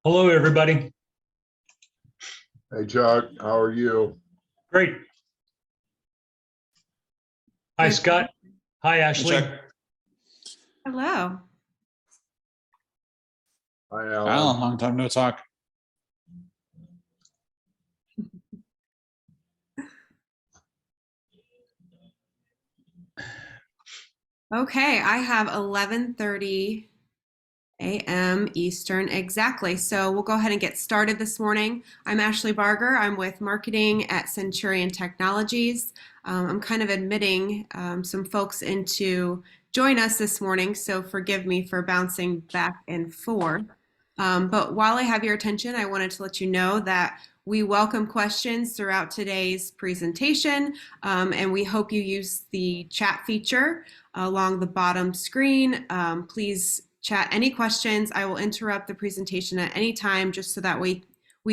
Hello, everybody. Hey, Chuck, how are you? Great. Hi, Scott. Hi, Ashley. Check. Hello. Hi, Alan, Alan. long time no talk. Okay, I have 11:30 a.m. Eastern exactly. So we'll go ahead and get started this morning. I'm Ashley Barger. I'm with marketing at Centurion Technologies. I'm kind of admitting some folks in to join us this morning, so forgive me for bouncing back and forth. But while I have your attention, I wanted to let you know that we welcome questions throughout today's presentation, and we hope you use the chat feature along the bottom screen. Please chat any questions. I will interrupt the presentation at any time just so that we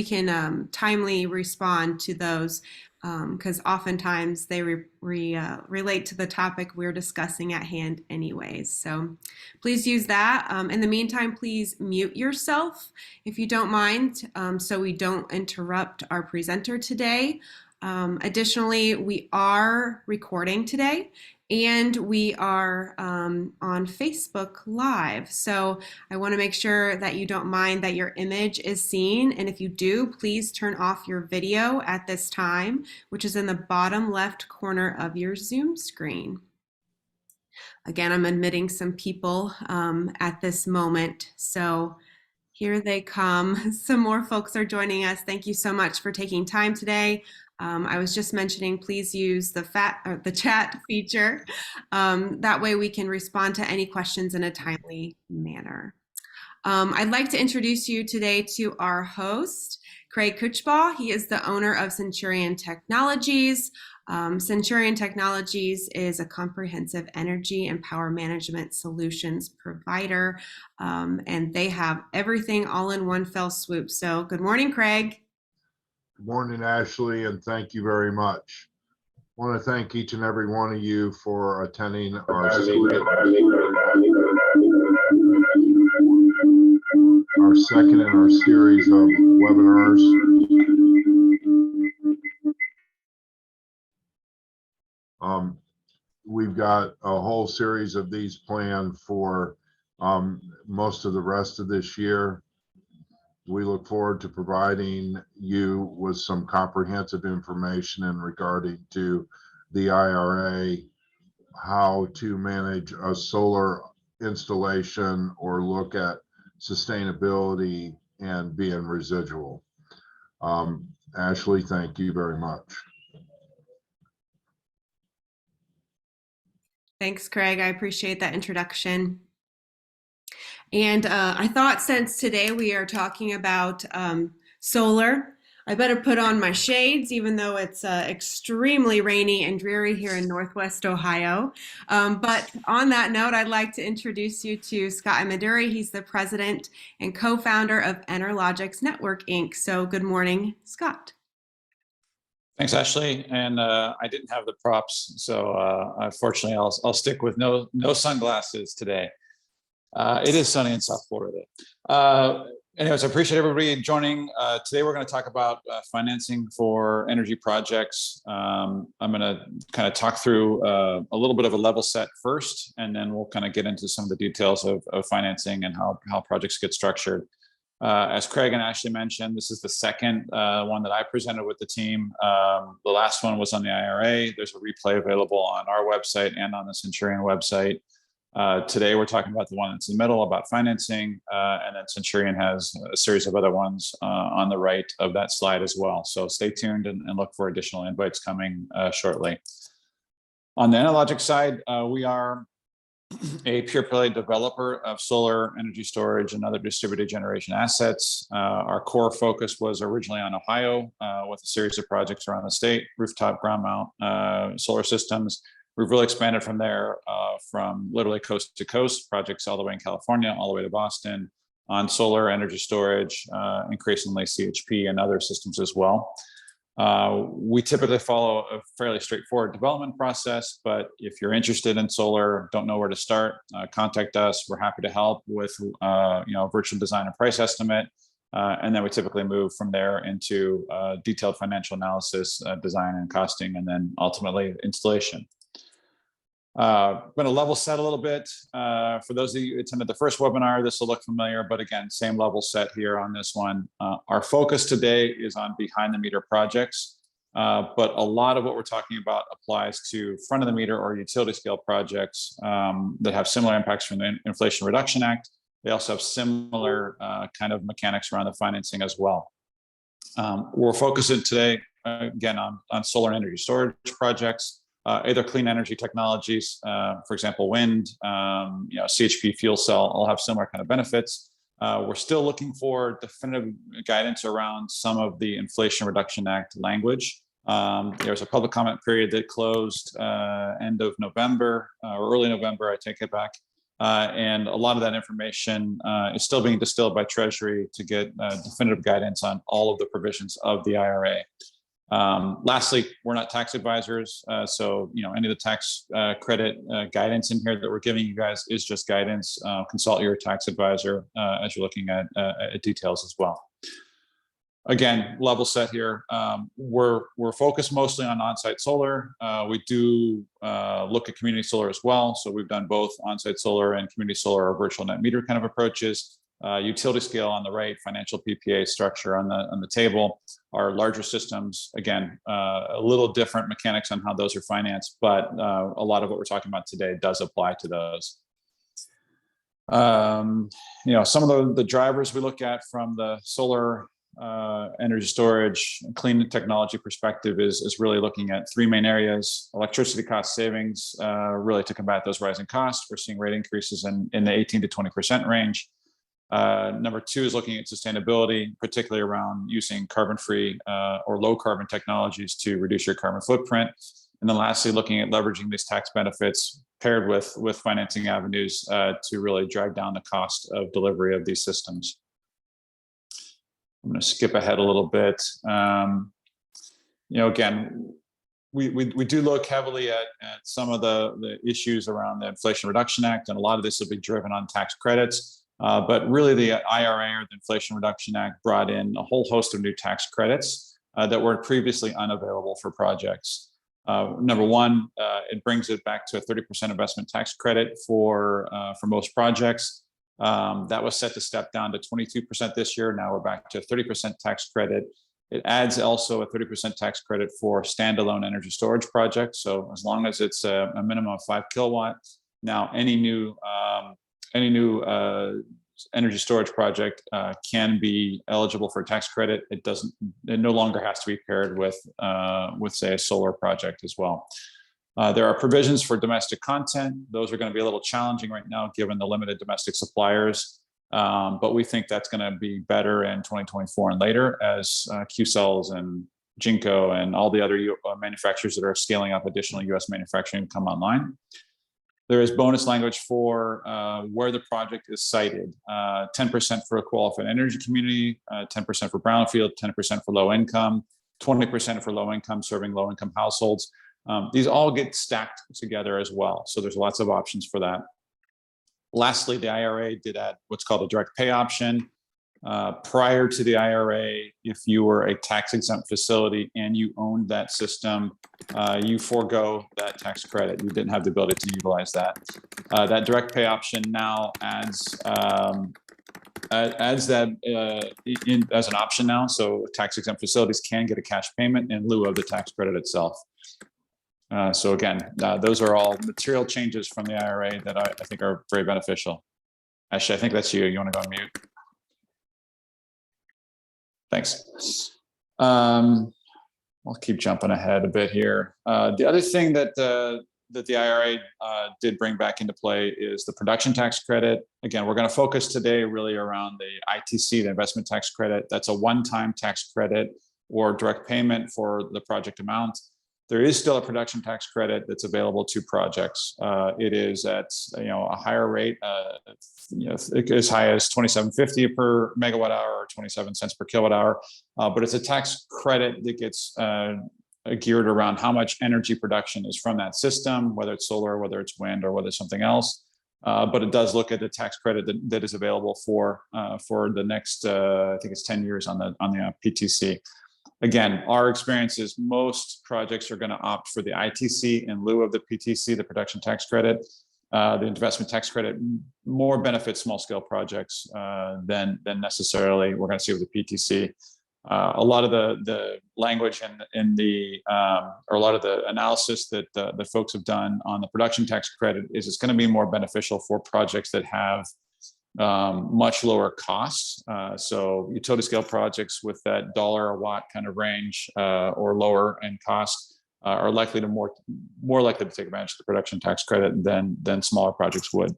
can timely respond to those, because oftentimes they relate to the topic we're discussing at hand anyways. So please use that. In the meantime, please mute yourself if you don't mind, so we don't interrupt our presenter today. Additionally, we are recording today, and we are on Facebook Live. So I want to make sure that you don't mind that your image is seen. And if you do, please turn off your video at this time, which is in the bottom left corner of your Zoom screen. Again, I'm admitting some people at this moment. So here they come. Some more folks are joining us. Thank you so much for taking time today. I was just mentioning, please use the chat feature. That way we can respond to any questions in a timely manner. I'd like to introduce you today to our host, Craig Kuchbaugh. He is the owner of Centurion Technologies. Centurion Technologies is a comprehensive energy and power management solutions provider, and they have everything all in one fell swoop. So good morning, Craig. Good morning, Ashley, and thank you very much. I want to thank each and every one of you for attending our second in our series of webinars. We've got a whole series of these planned for most of the rest of this year. We look forward to providing you with some comprehensive information in regarding to the IRA, how to manage a solar installation or look at sustainability and being residual. Ashley, thank you very much. Thanks, Craig. I appreciate that introduction. And I thought since today we are talking about solar, I better put on my shades, even though it's extremely rainy and dreary here in Northwest Ohio. But on that note, I'd like to introduce you to Scott Ameduri. He's the president and co-founder of Enerlogics Network, Inc. So good morning, Scott. Thanks, Ashley. And I didn't have the props, so unfortunately, I'll stick with no sunglasses today. It is sunny in South Florida. Anyways, I appreciate everybody joining. Today, we're going to talk about financing for energy projects. I'm going to kind of talk through a little bit of a level set first, and then we'll kind of get into some of the details of financing and how projects get structured. As Craig and Ashley mentioned, this is the second one that I presented with the team. The last one was on the IRA. There's a replay available on our website and on the Centurion website. Today, we're talking about the one that's in the middle about financing, and then Centurion has a series of other ones on the right of that slide as well. So stay tuned and look for additional invites coming shortly. On the Enerlogics side, we are a pure play developer of solar energy storage and other distributed generation assets. Our core focus was originally on Ohio with a series of projects around the state, rooftop, ground mount solar systems. We've really expanded from there, from literally coast to coast, projects all the way in California, all the way to Boston, on solar energy storage, increasingly CHP and other systems as well. We typically follow a fairly straightforward development process, but if you're interested in solar, don't know where to start, contact us. We're happy to help with virtual design and price estimate. And then we typically move from there into detailed financial analysis, design and costing, and then ultimately installation. I'm going to level set a little bit. For those of you who attended the first webinar, this will look familiar, but again, same level set here on this one. Our focus today is on behind the meter projects, but a lot of what we're talking about applies to front of the meter or utility scale projects that have similar impacts from the Inflation Reduction Act. They also have similar kind of mechanics around the financing as well. We're focusing today, again, on solar energy storage projects. Either clean energy technologies, for example, wind, CHP fuel cell, all have similar kind of benefits. We're still looking for definitive guidance around some of the Inflation Reduction Act language. There's a public comment period that closed end of November or early November, I take it back. And a lot of that information is still being distilled by Treasury to get definitive guidance on all of the provisions of the IRA. Lastly, we're not tax advisors, so any of the tax credit guidance in here that we're giving you guys is just guidance. Consult your tax advisor as you're looking at details as well. Again, level set here. We're focused mostly on on-site solar. We do look at community solar as well. So we've done both on-site solar and community solar or virtual net meter kind of approaches. Utility scale on the right, financial PPA structure on the table. Our larger systems, again, a little different mechanics on how those are financed, but a lot of what we're talking about today does apply to those. Some of the drivers we look at from the solar energy storage clean technology perspective is really looking at three main areas: electricity cost savings, really to combat those rising costs. We're seeing rate increases in the 18 to 20% range. Number two is looking at sustainability, particularly around using carbon-free or low-carbon technologies to reduce your carbon footprint. And then lastly, looking at leveraging these tax benefits paired with financing avenues to really drive down the cost of delivery of these systems. I'm going to skip ahead a little bit. Again, we do look heavily at some of the issues around the Inflation Reduction Act, and a lot of this will be driven on tax credits. But really the IRA or the Inflation Reduction Act brought in a whole host of new tax credits that were previously unavailable for projects. Number one, it brings it back to a 30% investment tax credit for most projects. That was set to step down to 22% this year. Now we're back to a 30% tax credit. It adds also a 30% tax credit for standalone energy storage projects. So as long as it's a minimum of 5 kilowatt, now any new energy storage project can be eligible for a tax credit. It no longer has to be paired with say a solar project as well. There are provisions for domestic content. Those are going to be a little challenging right now given the limited domestic suppliers, but we think that's going to be better in 2024 and later as Q-Cells and Jinko and all the other manufacturers that are scaling up additional U.S. manufacturing come online. There is bonus language for where the project is sited, 10% for a qualified energy community, 10% for brownfield, 10% for low income, 20% for low income serving low income households. These all get stacked together as well. So there's lots of options for that. Lastly, the IRA did add what's called a direct pay option. Prior to the IRA, if you were a tax exempt facility and you owned that system, you forego that tax credit. You didn't have the ability to utilize that. That direct pay option now adds that as an option now. So tax exempt facilities can get a cash payment in lieu of the tax credit itself. So again, those are all material changes from the IRA that I think are very beneficial. Ashley, I think that's you. You want to go on mute? Thanks. I'll keep jumping ahead a bit here. The other thing that the IRA did bring back into play is the production tax credit. Again, we're going to focus today really around the ITC, the investment tax credit. That's a one-time tax credit or direct payment for the project amount. There is still a production tax credit that's available to projects. It is at a higher rate, as high as $27.50 per megawatt hour or 27 cents per kilowatt hour. But it's a tax credit that gets geared around how much energy production is from that system, whether it's solar, whether it's wind, or whether it's something else. But it does look at the tax credit that is available for the next, I think it's 10 years on the PTC. Again, our experience is most projects are going to opt for the ITC in lieu of the PTC, the production tax credit. The investment tax credit more benefits small scale projects than necessarily we're going to see with the PTC. A lot of the language in the or a lot of the analysis that the folks have done on the production tax credit is it's going to be more beneficial for projects that have much lower costs. So utility scale projects with that dollar a watt kind of range or lower in cost are likely to more likely to take advantage of the production tax credit than smaller projects would.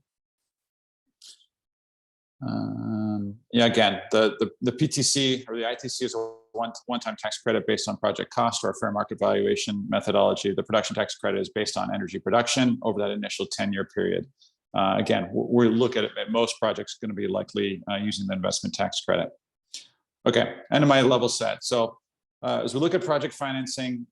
Yeah, again, the PTC or the ITC is a one-time tax credit based on project cost or a fair market valuation methodology. The production tax credit is based on energy production over that initial 10-year period. Again, we look at it at most projects going to be likely using the investment tax credit. Okay, and my level set. So as we look at project financing,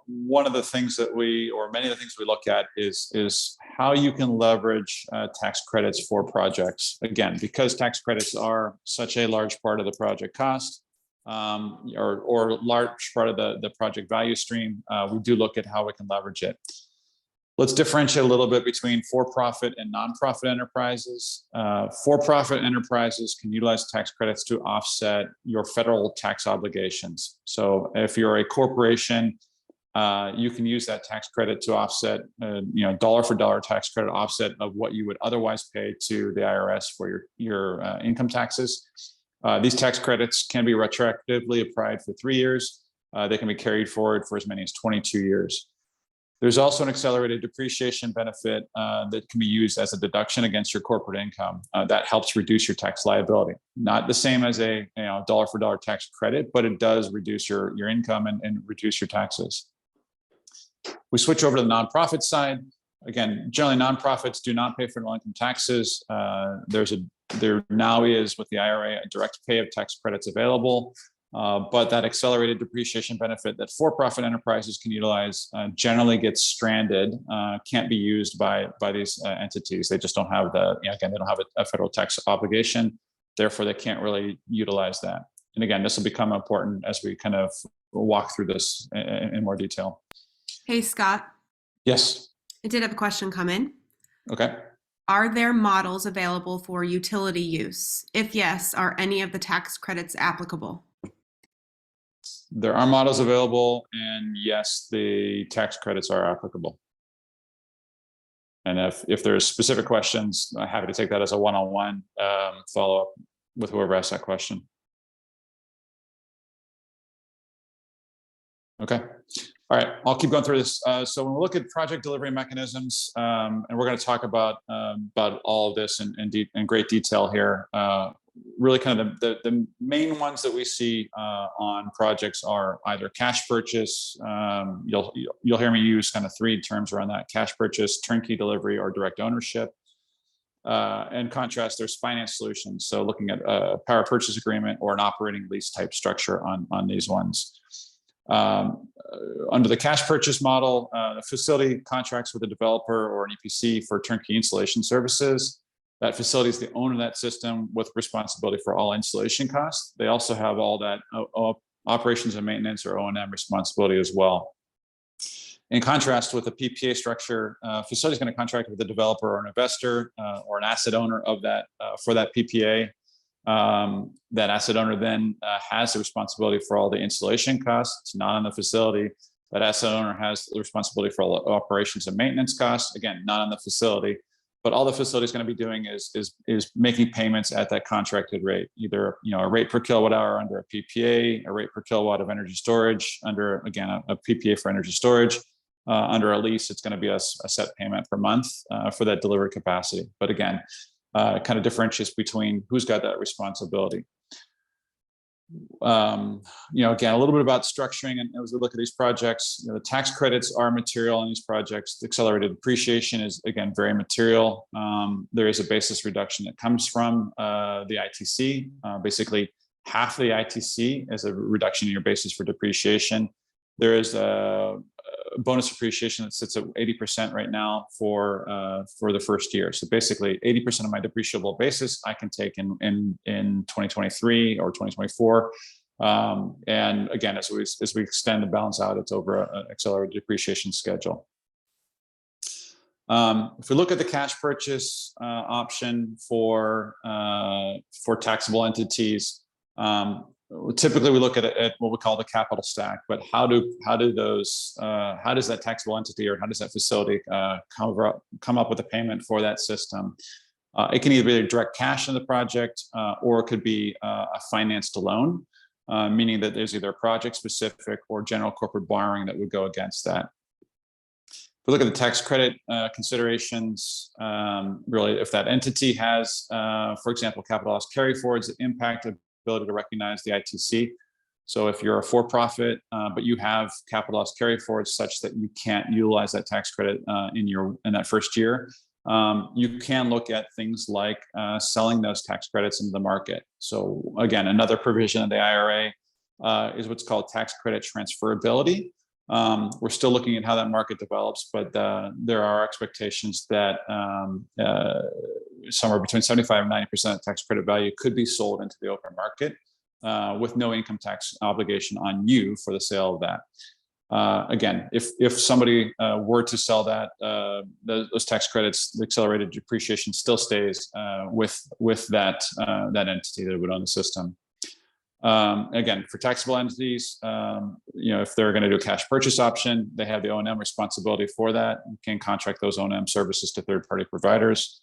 one of the things that many of the things we look at is how you can leverage tax credits for projects. Again, because tax credits are such a large part of the project cost or large part of the project value stream, we do look at how we can leverage it. Let's differentiate a little bit between for-profit and nonprofit enterprises. For-profit enterprises can utilize tax credits to offset your federal tax obligations. So if you're a corporation, you can use that tax credit to offset, dollar for dollar tax credit offset of what you would otherwise pay to the IRS for your income taxes. These tax credits can be retroactively applied for 3 years. They can be carried forward for as many as 22 years. There's also an accelerated depreciation benefit that can be used as a deduction against your corporate income. That helps reduce your tax liability. Not the same as a dollar for dollar tax credit, but it does reduce your income and reduce your taxes. We switch over to the nonprofit side. Again, generally nonprofits do not pay federal income taxes. There now is with the IRA a direct pay of tax credits available. But that accelerated depreciation benefit that for-profit enterprises can utilize generally gets stranded, can't be used by these entities. They just don't have again, they don't have a federal tax obligation. Therefore, they can't really utilize that. And again, this will become important as we kind of walk through this in more detail. Hey, Scott. Yes. I did have a question come in. Okay. Are there models available for utility use? If yes, are any of the tax credits applicable? There are models available, and yes, the tax credits are applicable. And if there's specific questions, I'm happy to take that as a one-on-one follow-up with whoever asked that question. Okay. All right, I'll keep going through this. So when we look at project delivery mechanisms, and we're going to talk about all of this in great detail here. Really kind of the main ones that we see on projects are either cash purchase. You'll hear me use kind of 3 terms around that: cash purchase, turnkey delivery, or direct ownership. In contrast, there's finance solutions. So looking at a power purchase agreement or an operating lease type structure on these ones. Under the cash purchase model, the facility contracts with a developer or an EPC for turnkey installation services. That facility is the owner of that system with responsibility for all installation costs. They also have all that operations and maintenance or O&M responsibility as well. In contrast with a PPA structure, facility is going to contract with a developer or an investor or an asset owner of that for that PPA. That asset owner then has the responsibility for all the installation costs. It's not on the facility. That asset owner has the responsibility for all the operations and maintenance costs. Again, not on the facility, but all the facility is going to be doing is making payments at that contracted rate, either a rate per kilowatt hour under a PPA, a rate per kilowatt of energy storage under, again, a PPA for energy storage. Under a lease, it's going to be a set payment per month for that delivered capacity. But again, kind of differentiates between who's got that responsibility. Again, a little bit about structuring, and as we look at these projects, the tax credits are material in these projects. The accelerated depreciation is, again, very material. There is a basis reduction that comes from the ITC. Basically, half the ITC is a reduction in your basis for depreciation. There is a bonus depreciation that sits at 80% right now for the first year. So basically 80% of my depreciable basis I can take in 2023 or 2024. And again, as we extend the balance out, it's over an accelerated depreciation schedule. If we look at the cash purchase option for taxable entities, typically we look at what we call the capital stack, but how does that taxable entity or how does that facility come up with a payment for that system? It can either be direct cash in the project, or it could be a financed loan, meaning that there's either project specific or general corporate borrowing that would go against that. If we look at the tax credit considerations, really, if that entity has, for example, capital loss carryforwards that impact ability to recognize the ITC. So if you're a for-profit, but you have capital loss carryforwards such that you can't utilize that tax credit in that first year, you can look at things like selling those tax credits into the market. So again, another provision of the IRA is what's called tax credit transferability. We're still looking at how that market develops, but there are expectations that somewhere between 75 and 90% of tax credit value could be sold into the open market with no income tax obligation on you for the sale of that. Again, if somebody were to sell that, those tax credits, the accelerated depreciation still stays with that entity that would own the system. Again, for taxable entities, if they're going to do a cash purchase option, they have the O&M responsibility for that. You can contract those O&M services to third-party providers.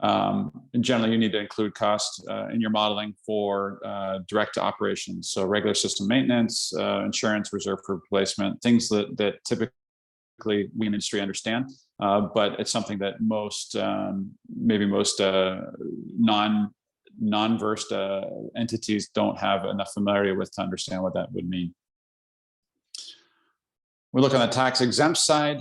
And generally, you need to include costs in your modeling for direct operations, so regular system maintenance, insurance, reserve for replacement, things that typically we in industry understand, but it's something that most non-versed entities don't have enough familiarity with to understand what that would mean. We look on the tax exempt side.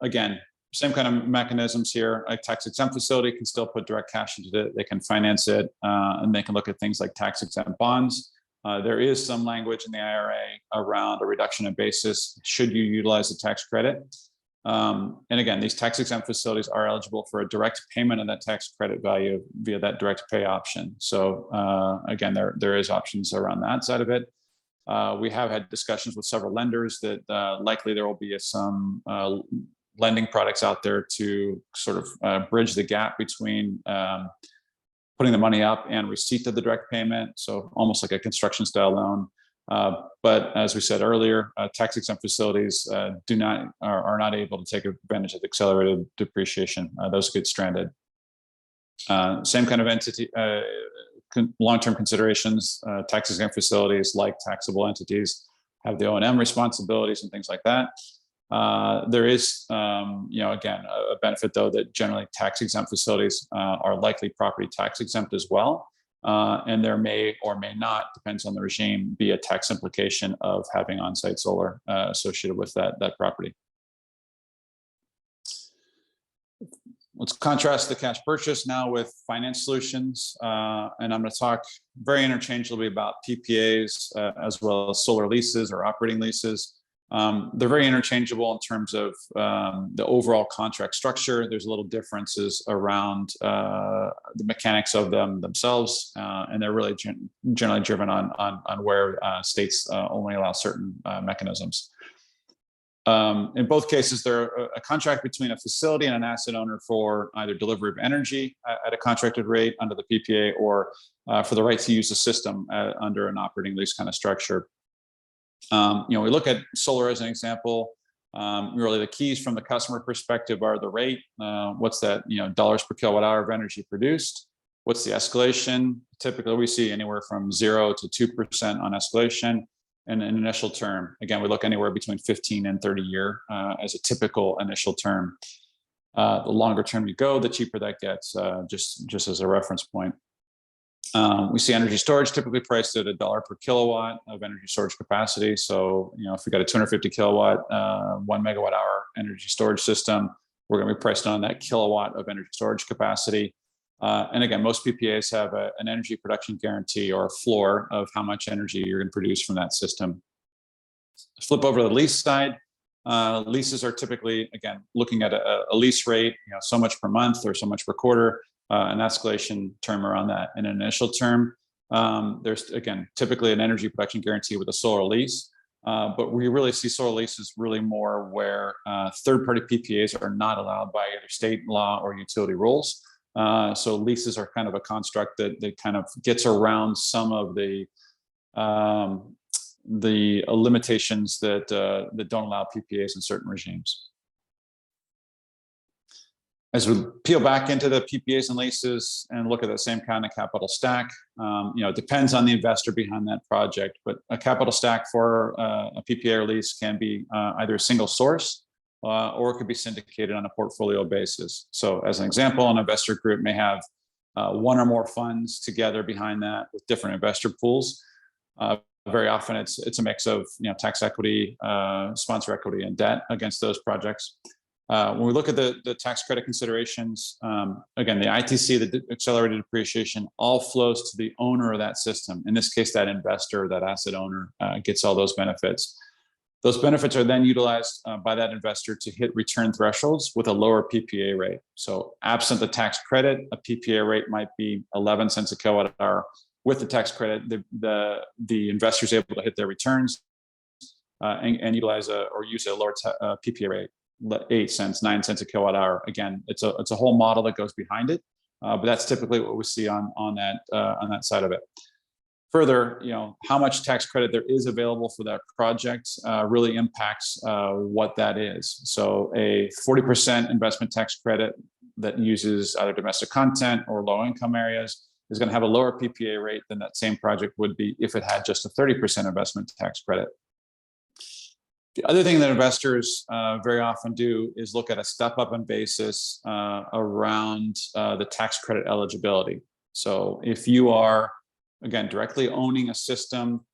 Again, same kind of mechanisms here. A tax exempt facility can still put direct cash into it. They can finance it, and they can look at things like tax exempt bonds. There is some language in the IRA around a reduction in basis should you utilize the tax credit. And again, these tax exempt facilities are eligible for a direct payment of that tax credit value via that direct pay option. So again, there is options around that side of it. We have had discussions with several lenders that likely there will be some lending products out there to sort of bridge the gap between putting the money up and receipt of the direct payment. So almost like a construction style loan. But as we said earlier, tax exempt facilities are not able to take advantage of the accelerated depreciation. Those get stranded. Same kind of entity, long-term considerations. Tax exempt facilities like taxable entities have the O&M responsibilities and things like that. There is, again, a benefit though that generally tax exempt facilities are likely property tax exempt as well. And there may or may not, depends on the regime, be a tax implication of having on-site solar associated with that property. Let's contrast the cash purchase now with finance solutions. And I'm going to talk very interchangeably about PPAs as well as solar leases or operating leases. They're very interchangeable in terms of the overall contract structure. There's a little differences around the mechanics of them themselves, and they're really generally driven on where states only allow certain mechanisms. In both cases, they're a contract between a facility and an asset owner for either delivery of energy at a contracted rate under the PPA or for the right to use the system under an operating lease kind of structure. We look at solar as an example. Really, the keys from the customer perspective are the rate. What's that? Dollars per kilowatt hour of energy produced. What's the escalation? Typically, we see anywhere from 0 to 2% on escalation. And an initial term, again, we look anywhere between 15 and 30 year as a typical initial term. The longer term you go, the cheaper that gets, just as a reference point. We see energy storage typically priced at $1 per kilowatt of energy storage capacity. So, if we got a 250 kilowatt, 1 megawatt hour energy storage system, we're going to be priced on that kilowatt of energy storage capacity. And again, most PPAs have an energy production guarantee or a floor of how much energy you're going to produce from that system. Flip over to the lease side. Leases are typically, again, looking at a lease rate, so much per month or so much per quarter, an escalation term around that. In an initial term, there's, again, typically an energy production guarantee with a solar lease. But we really see solar leases really more where third-party PPAs are not allowed by either state law or utility rules. So leases are kind of a construct that kind of gets around some of the limitations that don't allow PPAs in certain regimes. As we peel back into the PPAs and leases and look at the same kind of capital stack, it depends on the investor behind that project, but a capital stack for a PPA or lease can be either a single source or it could be syndicated on a portfolio basis. So as an example, an investor group may have one or more funds together behind that with different investor pools. Very often it's a mix of tax equity, sponsor equity, and debt against those projects. When we look at the tax credit considerations, again, the ITC, the accelerated depreciation, all flows to the owner of that system. In this case, that investor, that asset owner, gets all those benefits. Those benefits are then utilized by that investor to hit return thresholds with a lower PPA rate. So absent the tax credit, a PPA rate might be 11 cents a kilowatt hour. With the tax credit, the investor is able to hit their returns and utilize or use a lower PPA rate, 8 cents, 9 cents a kilowatt hour. Again, it's a whole model that goes behind it, but that's typically what we see on that side of it. Further, how much tax credit there is available for that project really impacts what that is. So a 40% investment tax credit that uses either domestic content or low income areas is going to have a lower PPA rate than that same project would be if it had just a 30% investment tax credit. The other thing that investors very often do is look at a step up in basis around the tax credit eligibility. So if you are, again, directly owning a system,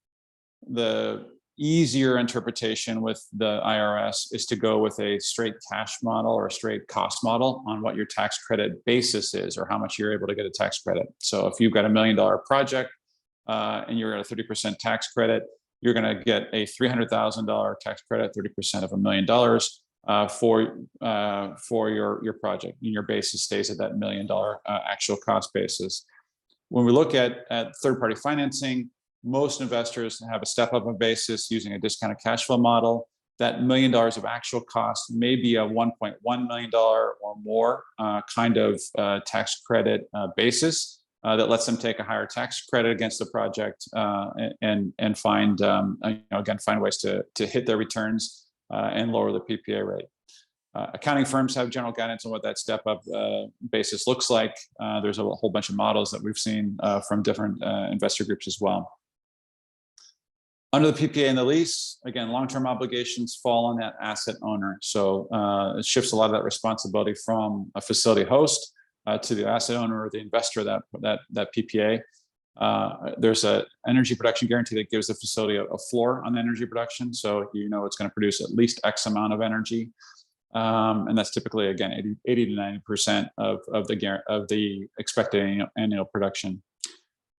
the easier interpretation with the IRS is to go with a straight cash model or a straight cost model on what your tax credit basis is or how much you're able to get a tax credit. So if you've got $1 million project and you're at a 30% tax credit, you're going to get a $300,000 tax credit, 30% of $1 million for your project. And your basis stays at that $1 million actual cost basis. When we look at third-party financing, most investors have a step-up in basis using a discounted cash flow model. That $1 million of actual cost may be a $1.1 million or more kind of tax credit basis that lets them take a higher tax credit against the project and find find ways to hit their returns and lower the PPA rate. Accounting firms have general guidance on what that step-up basis looks like. There's a whole bunch of models that we've seen from different investor groups as well. Under the PPA and the lease, again, long-term obligations fall on that asset owner. So it shifts a lot of that responsibility from a facility host to the asset owner or the investor of that PPA. There's an energy production guarantee that gives the facility a floor on the energy production. So it's going to produce at least X amount of energy. And that's typically, again, 80 to 90% of the expected annual production.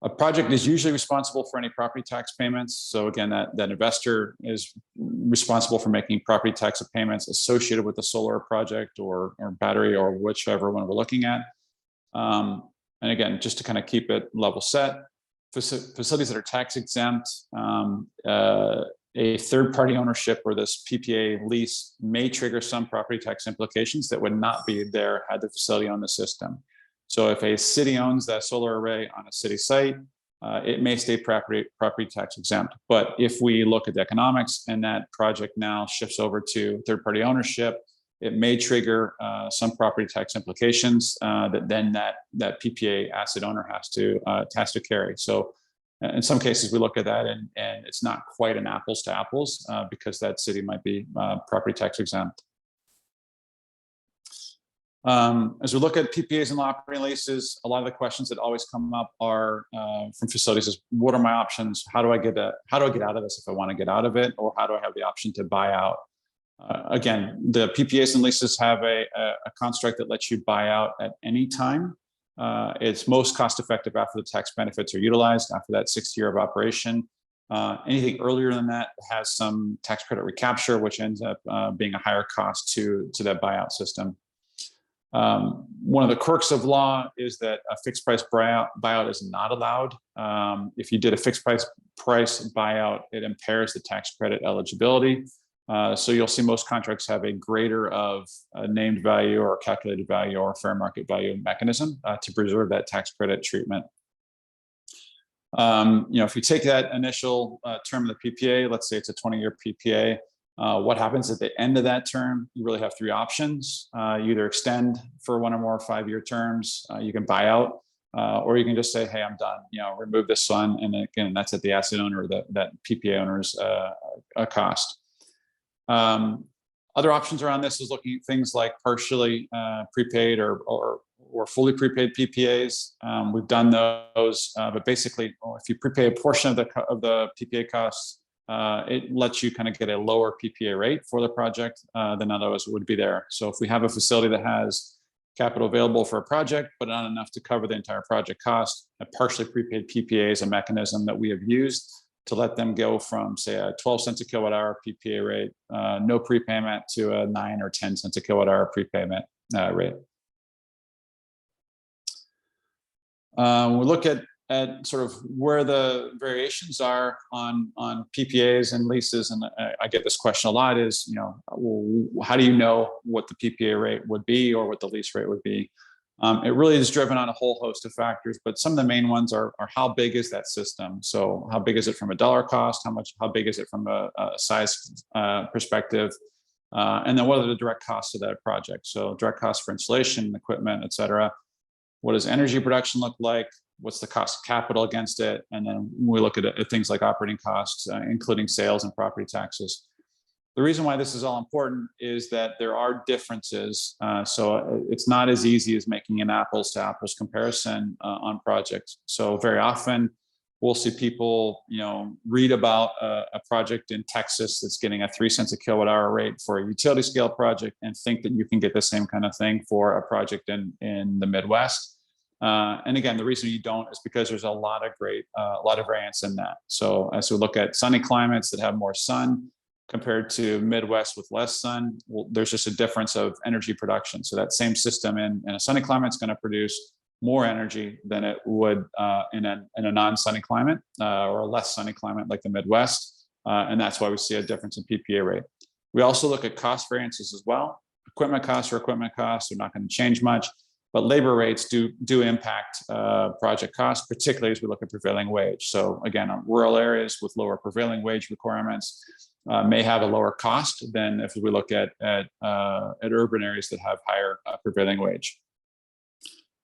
A project is usually responsible for any property tax payments. So again, that investor is responsible for making property tax payments associated with the solar project or battery or whichever one we're looking at. And again, just to kind of keep it level set, facilities that are tax exempt, a third-party ownership or this PPA lease may trigger some property tax implications that would not be there had the facility owned the system. So if a city owns that solar array on a city site, it may stay property tax exempt. But if we look at the economics and that project now shifts over to third-party ownership, it may trigger some property tax implications that then that PPA asset owner has to carry. So in some cases, we look at that and it's not quite an apples to apples because that city might be property tax exempt. As we look at PPAs and operating leases, a lot of the questions that always come up are from facilities is, what are my options? How do I get out of this if I want to get out of it? Or how do I have the option to buy out? Again, the PPAs and leases have a construct that lets you buy out at any time. It's most cost effective after the tax benefits are utilized, after that 6th year of operation. Anything earlier than that has some tax credit recapture, which ends up being a higher cost to that buyout system. One of the quirks of law is that a fixed price buyout is not allowed. If you did a fixed price buyout, it impairs the tax credit eligibility. So you'll see most contracts have a greater of a named value or calculated value or fair market value mechanism to preserve that tax credit treatment. If you take that initial term of the PPA, let's say it's a 20-year PPA, what happens at the end of that term? You really have 3 options. You either extend for 1 or more 5-year terms, you can buy out, or you can just say, hey, I'm done, remove this one. And again, that's at the asset owner, that PPA owner's cost. Other options around this is looking at things like partially prepaid or fully prepaid PPAs. We've done those, but basically, if you prepay a portion of the PPA costs, it lets you kind of get a lower PPA rate for the project than otherwise would be there. So if we have a facility that has capital available for a project, but not enough to cover the entire project cost, a partially prepaid PPA is a mechanism that we have used to let them go from, say, a 12 cents a kilowatt hour PPA rate, no prepayment, to a 9 or 10 cents a kilowatt hour prepayment rate. We look at sort of where the variations are on PPAs and leases, and I get this question a lot: is how do you know what the PPA rate would be or what the lease rate would be? It really is driven on a whole host of factors, but some of the main ones are how big is that system? So how big is it from a dollar cost? How big is it from a size perspective? And then what are the direct costs of that project? So direct costs for installation, equipment, et cetera. What does energy production look like? What's the cost of capital against it? And then we look at things like operating costs, including sales and property taxes. The reason why this is all important is that there are differences. So it's not as easy as making an apples to apples comparison on projects. So very often we'll see people, read about a project in Texas that's getting a 3 cents a kilowatt hour rate for a utility scale project and think that you can get the same kind of thing for a project in the Midwest. And again, the reason you don't is because there's a lot of variance in that. So as we look at sunny climates that have more sun compared to Midwest with less sun, well, there's just a difference of energy production. So that same system in a sunny climate is going to produce more energy than it would in a non-sunny climate or a less sunny climate like the Midwest. And that's why we see a difference in PPA rate. We also look at cost variances as well. Equipment costs are equipment costs. They're not going to change much, but labor rates do impact project costs, particularly as we look at prevailing wage. So again, rural areas with lower prevailing wage requirements may have a lower cost than if we look at urban areas that have higher prevailing wage.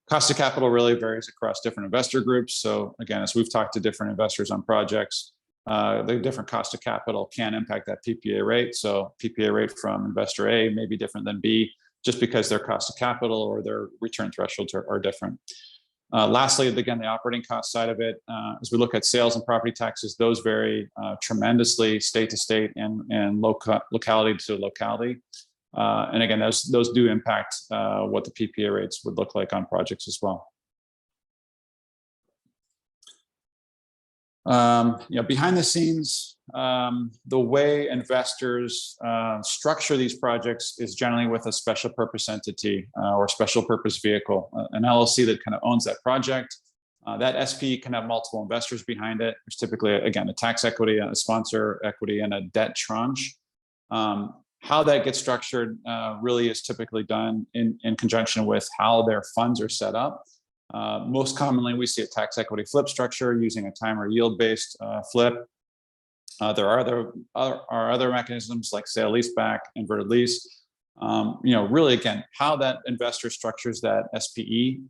Cost of capital really varies across different investor groups. So again, as we've talked to different investors on projects, the different cost of capital can impact that PPA rate. So PPA rate from investor A may be different than B, just because their cost of capital or their return thresholds are different. Lastly, again, the operating cost side of it, as we look at sales and property taxes, those vary tremendously state to state and locality to locality. And again, those do impact what the PPA rates would look like on projects as well. Behind the scenes, the way investors structure these projects is generally with a special purpose entity or special purpose vehicle, an LLC that kind of owns that project. That SP can have multiple investors behind it. There's typically, again, a tax equity, a sponsor equity, and a debt tranche. How that gets structured really is typically done in conjunction with how their funds are set up. Most commonly, we see a tax equity flip structure using a time or yield-based flip. There are other mechanisms like sale leaseback, inverted lease. Really, again, how that investor structures that SPE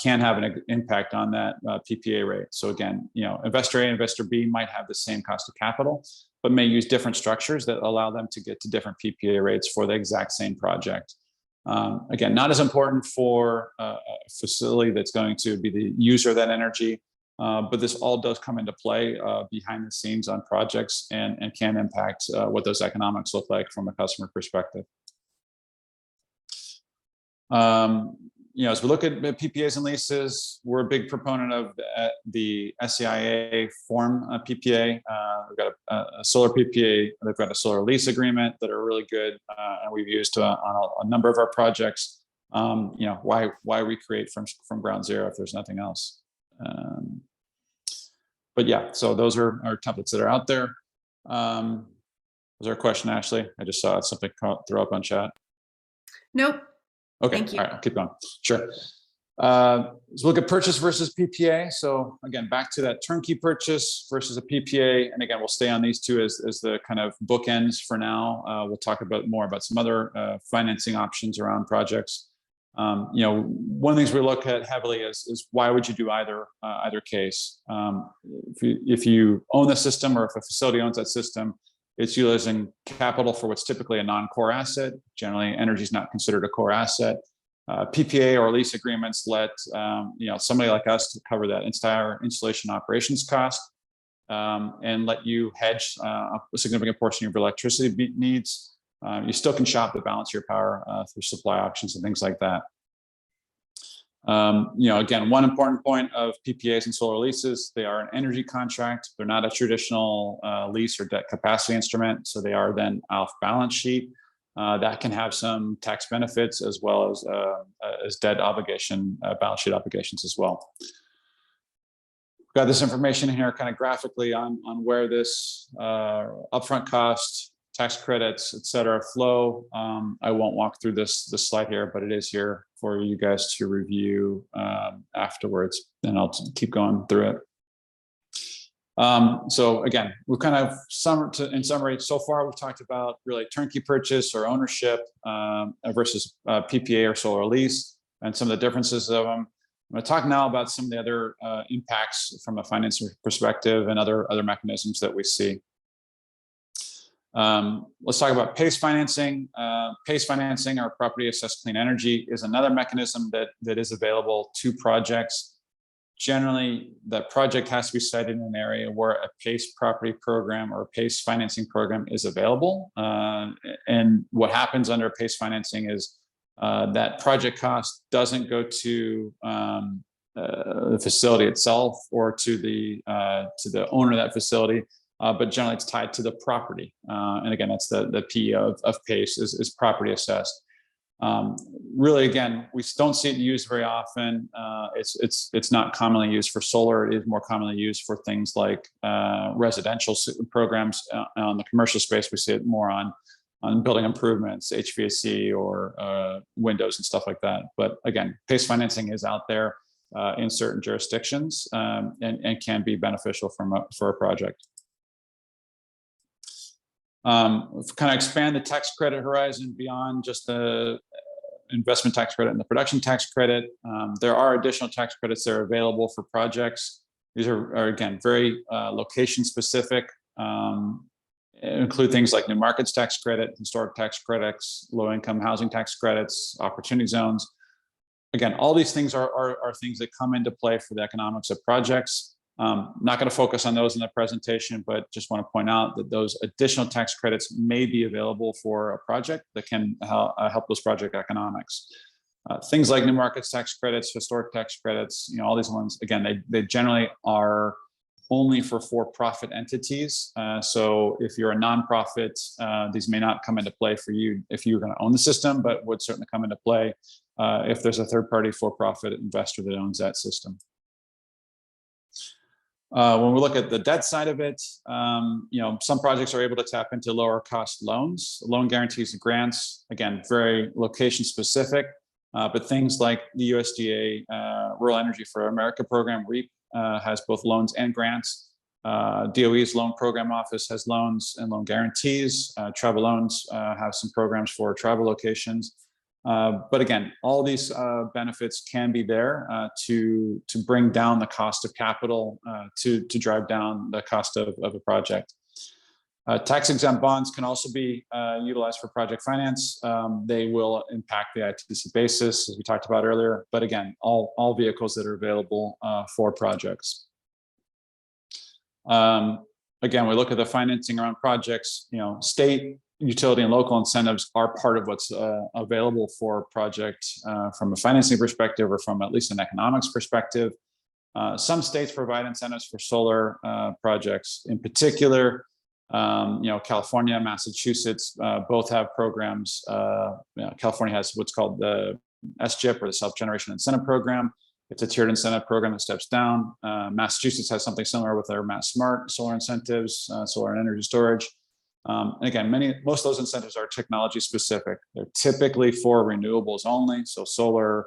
can have an impact on that PPA rate. So again, investor A and investor B might have the same cost of capital, but may use different structures that allow them to get to different PPA rates for the exact same project. Again, not as important for a facility that's going to be the user of that energy, but this all does come into play behind the scenes on projects and can impact what those economics look like from a customer perspective. As we look at PPAs and leases, we're a big proponent of the SEIA form PPA. We've got a solar PPA, they've got a solar lease agreement that are really good, and we've used on a number of our projects. Why recreate from ground zero if there's nothing else? But yeah, so those are our templates that are out there. Was there a question, Ashley? I just saw something throw up on chat. Nope. Okay, Thank you. all right, I'll keep going. Sure. So look at purchase versus PPA. So again, back to that turnkey purchase versus a PPA. And again, we'll stay on these two as the kind of bookends for now. We'll talk more about some other financing options around projects. One of the things we look at heavily is why would you do either case? If you own the system or if a facility owns that system, it's utilizing capital for what's typically a non-core asset. Generally, energy is not considered a core asset. PPA or lease agreements let somebody like us to cover that entire installation operations cost and let you hedge a significant portion of your electricity needs. You still can shop the balance of your power through supply auctions and things like that. Again, one important point of PPAs and solar leases, they are an energy contract. They're not a traditional lease or debt capacity instrument. So they are then off balance sheet. That can have some tax benefits as well as debt obligation, balance sheet obligations as well. Got this information in here kind of graphically on where this upfront cost, tax credits, et cetera, flow. I won't walk through this slide here, but it is here for you guys to review afterwards, and I'll keep going through it. So again, we've kind of in summary, so far we've talked about really turnkey purchase or ownership versus PPA or solar lease and some of the differences of them. I'm going to talk now about some of the other impacts from a financing perspective and other mechanisms that we see. Let's talk about PACE financing. PACE financing, or property assessed clean energy, is another mechanism that is available to projects. Generally, that project has to be sited in an area where a PACE property program or a PACE financing program is available. And what happens under PACE financing is that project cost doesn't go to the facility itself or to the owner of that facility. But generally it's tied to the property. And again, that's the P of PACE is property assessed. Really, again, we don't see it used very often. It's not commonly used for solar. It is more commonly used for things like residential programs. On the commercial space, we see it more on building improvements, HVAC or windows and stuff like that. But again, PACE financing is out there in certain jurisdictions and can be beneficial for a project. Kind of expand the tax credit horizon beyond just the investment tax credit and the production tax credit. There are additional tax credits that are available for projects. These are again, very location specific. Include things like new markets tax credit, historic tax credits, low income housing tax credits, opportunity zones. Again, all these things are things that come into play for the economics of projects. Not going to focus on those in the presentation, but just want to point out that those additional tax credits may be available for a project that can help those project economics. Things like new markets tax credits, historic tax credits, all these ones, again, they generally are only for profit entities. So if you're a nonprofit, these may not come into play for you if you're going to own the system, but would certainly come into play if there's a third-party for-profit investor that owns that system. When we look at the debt side of it, some projects are able to tap into lower cost loans, loan guarantees and grants, again, very location specific. But things like the USDA Rural Energy for America program, REAP, has both loans and grants. DOE's Loan Program Office has loans and loan guarantees. Tribal loans have some programs for tribal locations. But again, all these benefits can be there to bring down the cost of capital, to drive down the cost of a project. Tax exempt bonds can also be utilized for project finance. They will impact the ITC basis, as we talked about earlier. But again, all vehicles that are available for projects. Again, we look at the financing around projects. State, utility, and local incentives are part of what's available for a project from a financing perspective, or from at least an economics perspective. Some states provide incentives for solar projects. In particular, California, Massachusetts both have programs. California has what's called the SGIP, or the Self-Generation Incentive Program. It's a tiered incentive program that steps down. Massachusetts has something similar with their Mass Smart solar incentives, solar and energy storage. And again, most of those incentives are technology specific. They're typically for renewables only, so solar,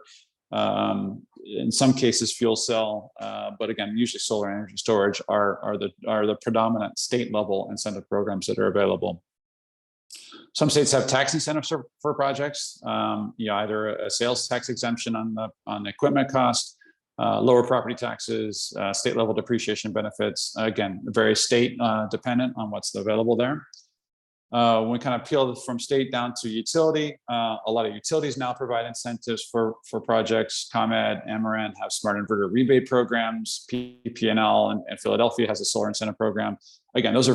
in some cases fuel cell, but again, usually solar energy storage are the predominant state level incentive programs that are available. Some states have tax incentives for projects, either a sales tax exemption on the equipment cost, lower property taxes, state level depreciation benefits. Again, very state dependent on what's available there. When we kind of peel from state down to utility, a lot of utilities now provide incentives for projects. ComEd, Ameren have smart inverter rebate programs. PPAL and Philadelphia has a solar incentive program. Again, those are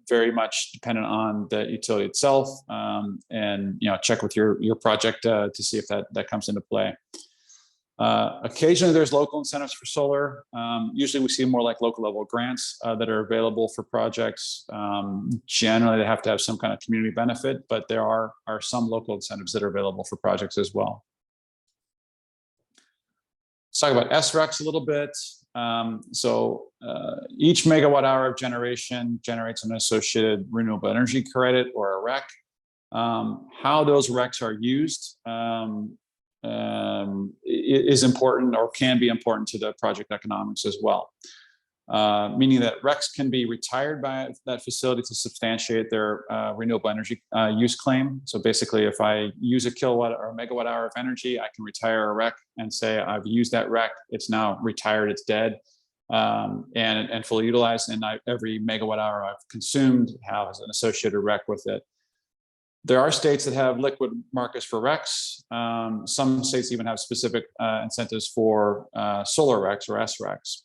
very much dependent on the utility itself, and check with your project to see if that comes into play. Occasionally there's local incentives for solar. Usually we see more like local level grants that are available for projects. Generally they have to have some kind of community benefit, but there are some local incentives that are available for projects as well. Let's talk about SRECs a little bit. Each megawatt hour of generation generates an associated renewable energy credit, or a REC. How those RECs are used is important, or can be important, to the project economics as well. Meaning that RECs can be retired by that facility to substantiate their renewable energy use claim. So basically, if I use a kilowatt or a megawatt hour of energy, I can retire a REC and say I've used that REC. It's now retired. It's dead, and fully utilized. And every megawatt hour I've consumed has an associated REC with it. There are states that have liquid markets for RECs. Some states even have specific incentives for solar RECs, or SRECs.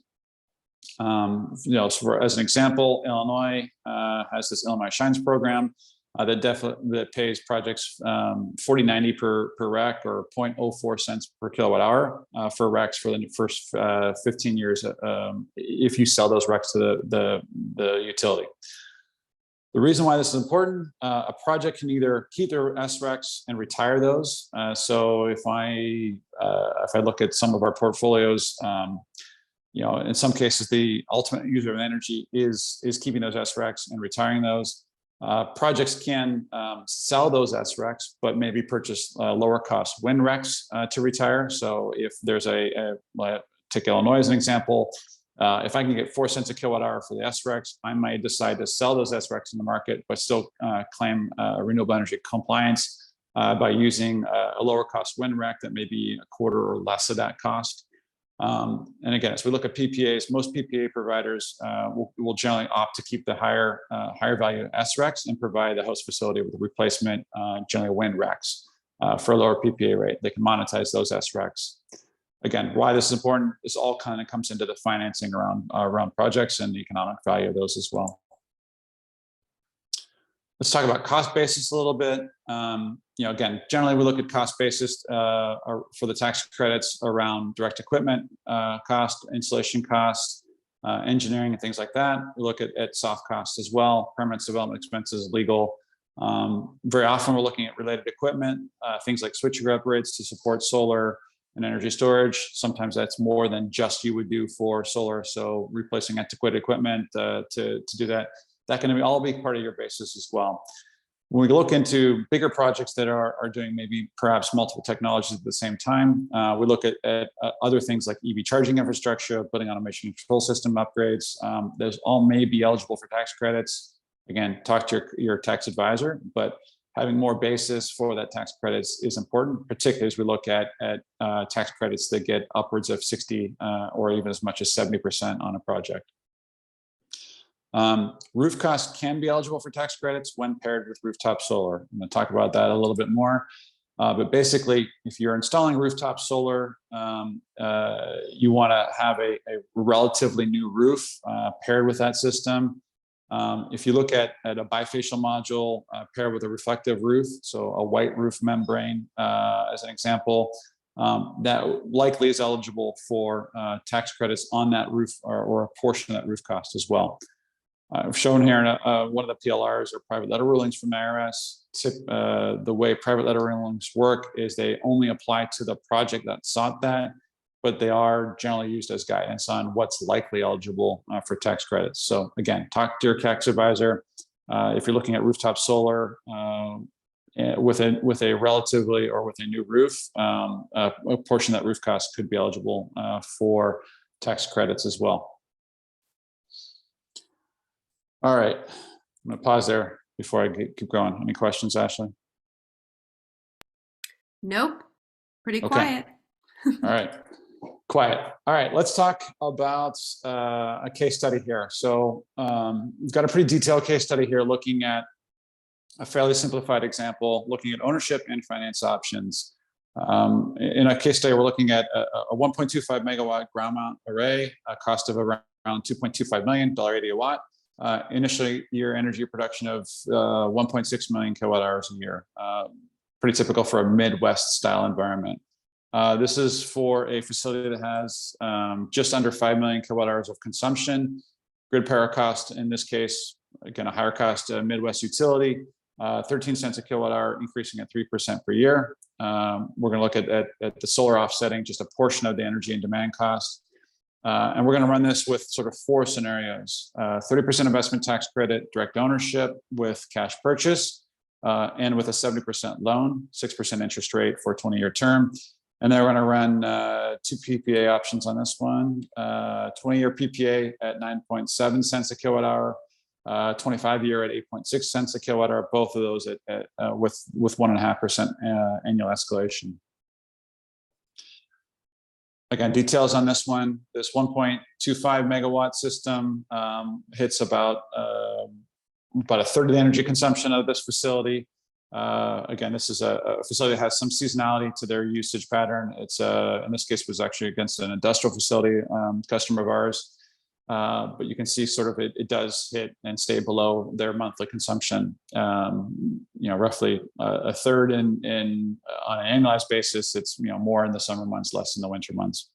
As an example, Illinois has this Illinois Shines program that pays projects $40.90 per REC, or 0.04 cents per kilowatt hour for RECs for the first 15 years if you sell those RECs to the utility. The reason why this is important, a project can either keep their SRECs and retire those. So if I look at some of our portfolios, in some cases, the ultimate user of energy is keeping those SRECs and retiring those. Projects can sell those SRECs, but maybe purchase lower cost wind RECs to retire. So if there's take Illinois as an example, if I can get 4 cents a kilowatt hour for the SRECs, I might decide to sell those SRECs in the market, but still claim renewable energy compliance by using a lower cost wind REC that may be a quarter or less of that cost. And again, as we look at PPAs, most PPA providers will generally opt to keep the higher value SRECs and provide the host facility with a replacement, generally wind RECs for a lower PPA rate. They can monetize those SRECs. Again, why this is important, this all kind of comes into the financing around projects and the economic value of those as well. Let's talk about cost basis a little bit. Again, generally we look at cost basis for the tax credits around direct equipment cost, installation costs, engineering, and things like that. We look at soft costs as well, permits, development expenses, legal. Very often we're looking at related equipment, things like switchgear upgrades to support solar and energy storage. Sometimes that's more than just you would do for solar. So replacing antiquated equipment to do that. That can all be part of your basis as well. When we look into bigger projects that are doing maybe perhaps multiple technologies at the same time, we look at other things like EV charging infrastructure, building automation control system upgrades. Those all may be eligible for tax credits. Again, talk to your tax advisor, but having more basis for that tax credits is important, particularly as we look at tax credits that get upwards of 60 or even as much as 70% on a project. Roof costs can be eligible for tax credits when paired with rooftop solar. I'm going to talk about that a little bit more. But basically, if you're installing rooftop solar, you want to have a relatively new roof paired with that system. If you look at a bifacial module paired with a reflective roof, so a white roof membrane as an example, that likely is eligible for tax credits on that roof or a portion of that roof cost as well. I've shown here one of the PLRs or private letter rulings from the IRS. The way private letter rulings work is they only apply to the project that sought that, but they are generally used as guidance on what's likely eligible for tax credits. So again, talk to your tax advisor. If you're looking at rooftop solar with a relatively or with a new roof, a portion of that roof cost could be eligible for tax credits as well. All right, I'm going to pause there before I keep going. Any questions, Ashley? Nope. Pretty Okay. quiet. All right. Quiet. All right, let's talk about a case study here. So we've got a pretty detailed case study here looking at a fairly simplified example, looking at ownership and finance options. In a case study, we're looking at a 1.25 megawatt ground mount array, a cost of around $2.25 million, $1.80 a watt. Initially, year energy production of 1.6 million kilowatt hours a year. Pretty typical for a Midwest style environment. This is for a facility that has just under 5 million kilowatt hours of consumption. Grid power cost, in this case, again, a higher cost Midwest utility, 13 cents a kilowatt hour, increasing at 3% per year. We're going to look at the solar offsetting just a portion of the energy and demand cost. And we're going to run this with sort of 4 scenarios: 30% investment tax credit, direct ownership with cash purchase, and with a 70% loan, 6% interest rate for a 20-year term. And then we're going to run 2 PPA options on this one: 20-year PPA at 9.7 cents a kilowatt hour, 25-year at 8.6 cents a kilowatt hour. Both of those with 1.5% annual escalation. Again, details on this one. This 1.25 megawatt system hits about a third of the energy consumption of this facility. Again, this is a facility that has some seasonality to their usage pattern. It's in this case was actually against an industrial facility customer of ours. But you can see sort of it does hit and stay below their monthly consumption. Roughly a third on an annualized basis. It's more in the summer months, less in the winter months.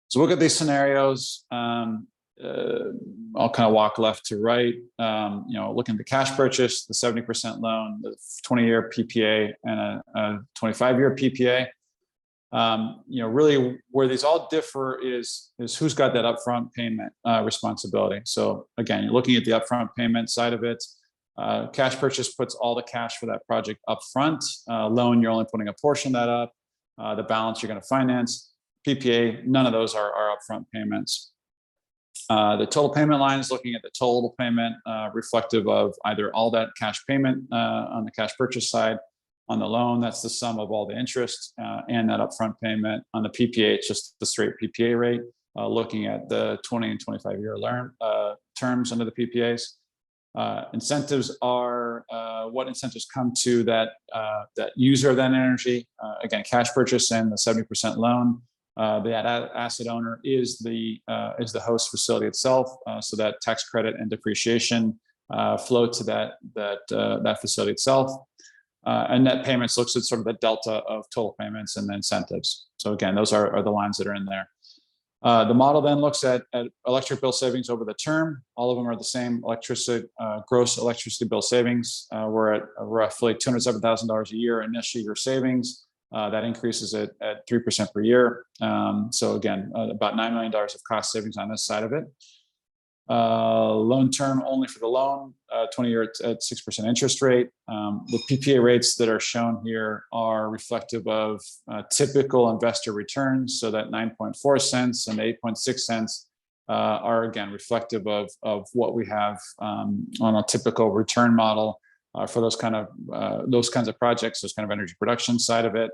So look at these scenarios. I'll kind of walk left to right. Looking at the cash purchase, the 70% loan, the 20-year PPA, and a 25-year PPA. Really where these all differ is who's got that upfront payment responsibility. So again, you're looking at the upfront payment side of it. Cash purchase puts all the cash for that project upfront. Loan, you're only putting a portion of that up. The balance you're going to finance. PPA, none of those are upfront payments. The total payment line is looking at the total payment reflective of either all that cash payment on the cash purchase side. On the loan, that's the sum of all the interest and that upfront payment. On the PPA, it's just the straight PPA rate, looking at the 20 and 25-year terms under the PPAs. Incentives are what incentives come to that user of that energy. Again, cash purchase and the 70% loan. The asset owner is the host facility itself, so that tax credit and depreciation flow to that facility itself. And net payments looks at sort of the delta of total payments and the incentives. So again, those are the lines that are in there. The model then looks at electric bill savings over the term. All of them are the same gross electricity bill savings. We're at roughly $207,000 a year initial year savings. That increases at 3% per year. So again, about $9 million of cost savings on this side of it. Loan term only for the loan, 20-year at 6% interest rate. The PPA rates that are shown here are reflective of typical investor returns. So that 9.4 cents and 8.6 cents are again reflective of what we have on a typical return model for those kinds of projects, those kind of energy production side of it.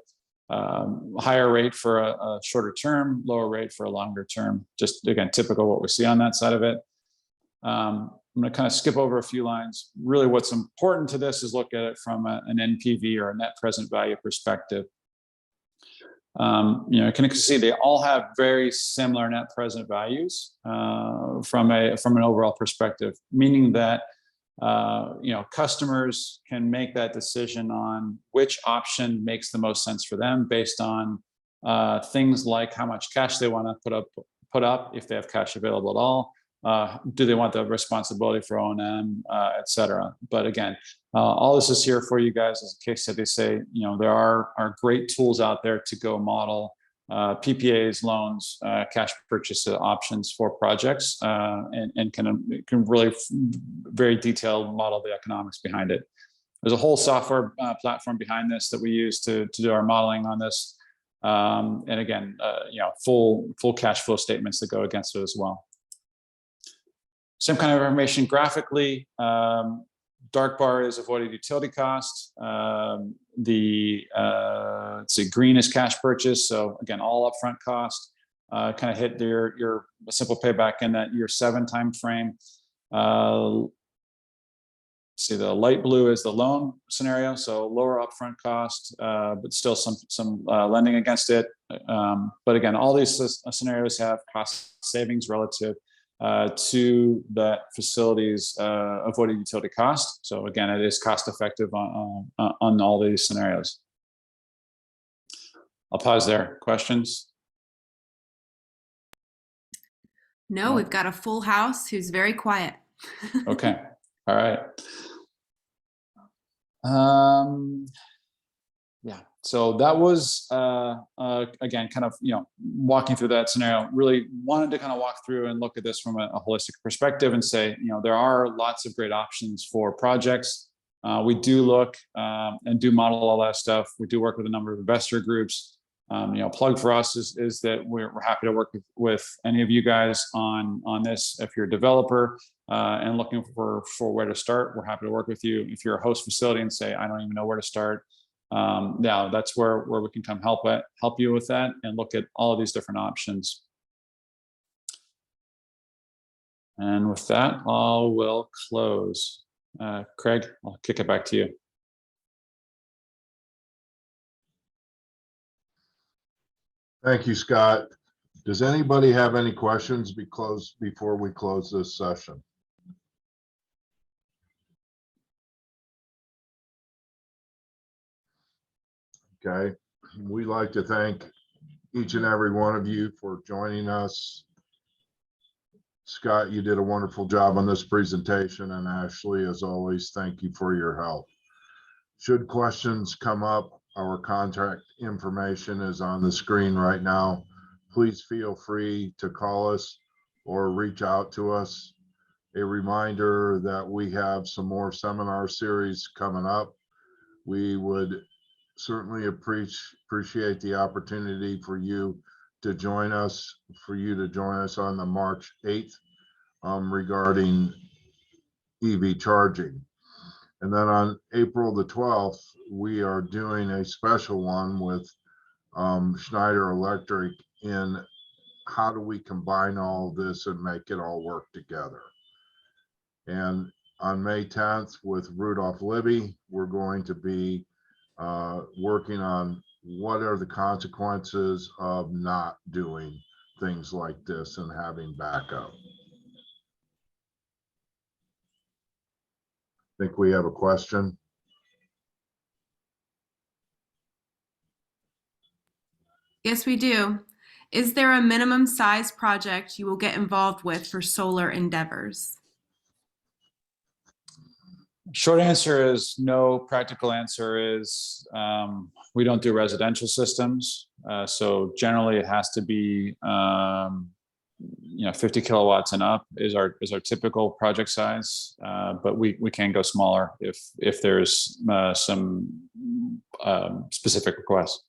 Higher rate for a shorter term, lower rate for a longer term. Just again, typical what we see on that side of it. I'm going to kind of skip over a few lines. Really, what's important to this is look at it from an NPV or a net present value perspective. You can see they all have very similar net present values from an overall perspective, meaning that customers can make that decision on which option makes the most sense for them based on things like how much cash they want to put up if they have cash available at all. Do they want the responsibility for O&M, et cetera? But again, all this is here for you guys as a case study. Say, there are great tools out there to go model PPAs, loans, cash purchase options for projects, and can really very detailed model the economics behind it. There's a whole software platform behind this that we use to do our modeling on this, and again, full cash flow statements that go against it as well. Same kind of information graphically. Dark bar is avoided utility cost. Let's see, green is cash purchase. So again, all upfront cost. Kind of hit your simple payback in that year 7 time frame. See, the light blue is the loan scenario, so lower upfront cost, but still some lending against it. But again, all these scenarios have cost savings relative to that facility's avoided utility cost. So again, it is cost effective on all these scenarios. I'll pause there. Questions? No, we've got a full house who's very quiet. Okay. All right. Yeah. So that was again kind of walking through that scenario. Really wanted to kind of walk through and look at this from a holistic perspective and say, there are lots of great options for projects. We do look and do model all that stuff. We do work with a number of investor groups. Plug for us is that we're happy to work with any of you guys on this. If you're a developer and looking for where to start, we're happy to work with you. If you're a host facility and say, I don't even know where to start, now that's where we can come help you with that and look at all of these different options. And with that, I will close. Craig, I'll kick it back to you. Thank you, Scott. Does anybody have any questions before we close this session? Okay, we'd like to thank each and every one of you for joining us. Scott, you did a wonderful job on this presentation, and Ashley, as always, thank you for your help. Should questions come up, our contact information is on the screen right now. Please feel free to call us or reach out to us. A reminder that we have some more seminar series coming up. We would certainly appreciate the opportunity for you to join us on the March 8th regarding EV charging. And then on April the 12th, we are doing a special one with Schneider Electric in how do we combine all this and make it all work together. And on May 10th with Rudolph Libby, we're going to be working on what are the consequences of not doing things like this and having backup. I think we have a question. Yes, we do. Is there a minimum size project you will get involved with for solar endeavors? Short answer is no. Practical answer is we don't do residential systems. So generally it has to be 50 kilowatts and up is our typical project size, but we can go smaller if there's some specific requests.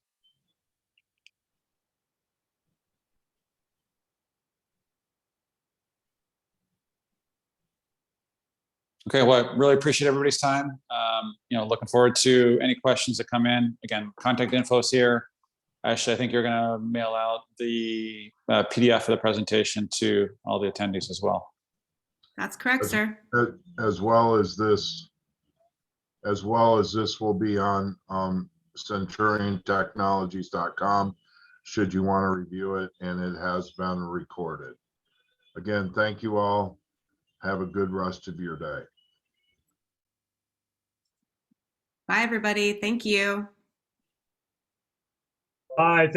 Okay, well, I really appreciate everybody's time. Looking forward to any questions that come in. Again, contact info is here. Actually, I think you're going to mail out the PDF of the presentation to all the attendees as well. That's correct, sir. As well as this will be on CenturionTechnologies.com should you want to review it, and it has been recorded. Again, thank you all. Have a good rest of your day. Bye, everybody. Thank you. Bye. Thank